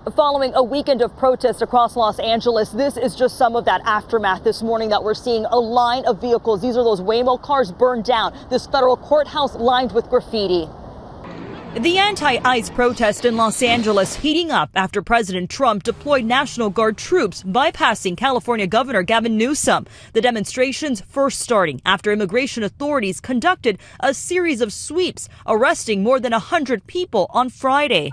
Following a weekend of protests across Los Angeles, this is just some of that aftermath this morning that we're seeing. A line of vehicles. These are those Waymo cars burned down. This federal courthouse lined with graffiti. The anti-ICE protest in Los Angeles heating up after President Trump deployed National Guard troops, bypassing California Governor Gavin Newsom. The demonstrations first starting after immigration authorities conducted a series of sweeps, arresting more than 100 people on Friday.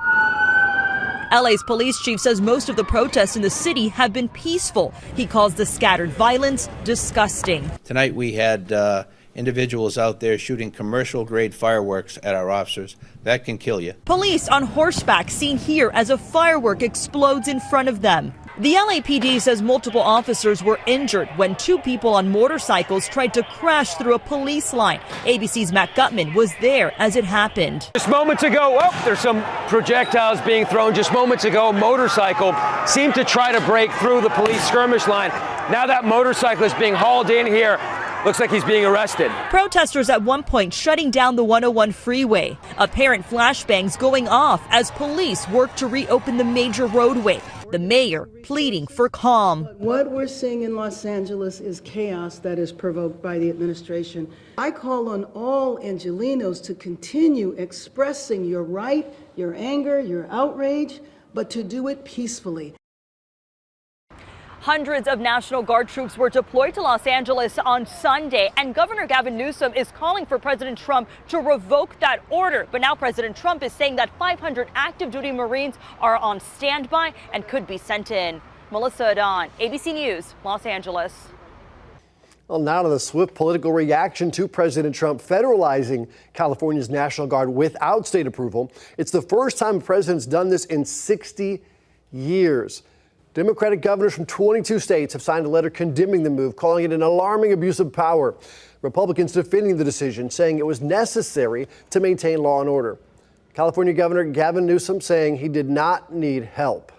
LA's police chief says most of the protests in the city have been peaceful. He calls the scattered violence disgusting. Tonight we had individuals out there shooting commercial-grade fireworks at our officers. That can kill you. Police on horseback seen here as a firework explodes in front of them. The LAPD says multiple officers were injured when two people on motorcycles tried to crash through a police line. ABC's Matt Gutman was there as it happened. Just moments ago, there's some projectiles being thrown. Just moments ago, a motorcycle seemed to try to break through the police skirmish line. Now that motorcyclist being hauled in here. Looks like he's being arrested. Protesters at one point shutting down the 101 freeway. Apparent flashbangs going off as police work to reopen the major roadway. The mayor pleading for calm. What we're seeing in Los Angeles is chaos that is provoked by the administration. I call on all Angelenos to continue expressing your right, your anger, your outrage, but to do it peacefully. Hundreds of National Guard troops were deployed to Los Angeles on Sunday, and Governor Gavin Newsom is calling for President Trump to revoke that order. But now President Trump is saying that 500 active duty Marines are on standby and could be sent in. Melissa Adon, ABC News, Los Angeles. Well, now to the swift political reaction to President Trump federalizing California's National Guard without state approval. It's the first time a president's done this in 60 years. Democratic governors from 22 states have signed a letter condemning the move, calling it an alarming abuse of power. Republicans defending the decision, saying it was necessary to maintain law and order. California Governor Gavin Newsom saying he did not need help.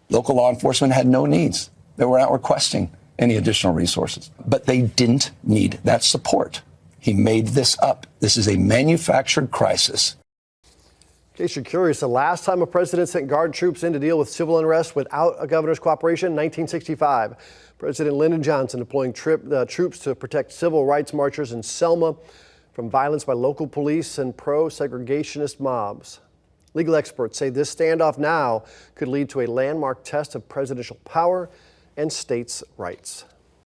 Local law enforcement had no needs. They were not requesting any additional resources, but they didn't need that support. He made this up. This is a manufactured crisis. In case you're curious, the last time a president sent Guard troops in to deal with civil unrest without a governor's cooperation, 1965. President Lyndon Johnson deploying troops to protect civil rights marchers in Selma from violence by local police and pro-segregationist mobs. Legal experts say this standoff now could lead to a landmark test of presidential power and states' rights.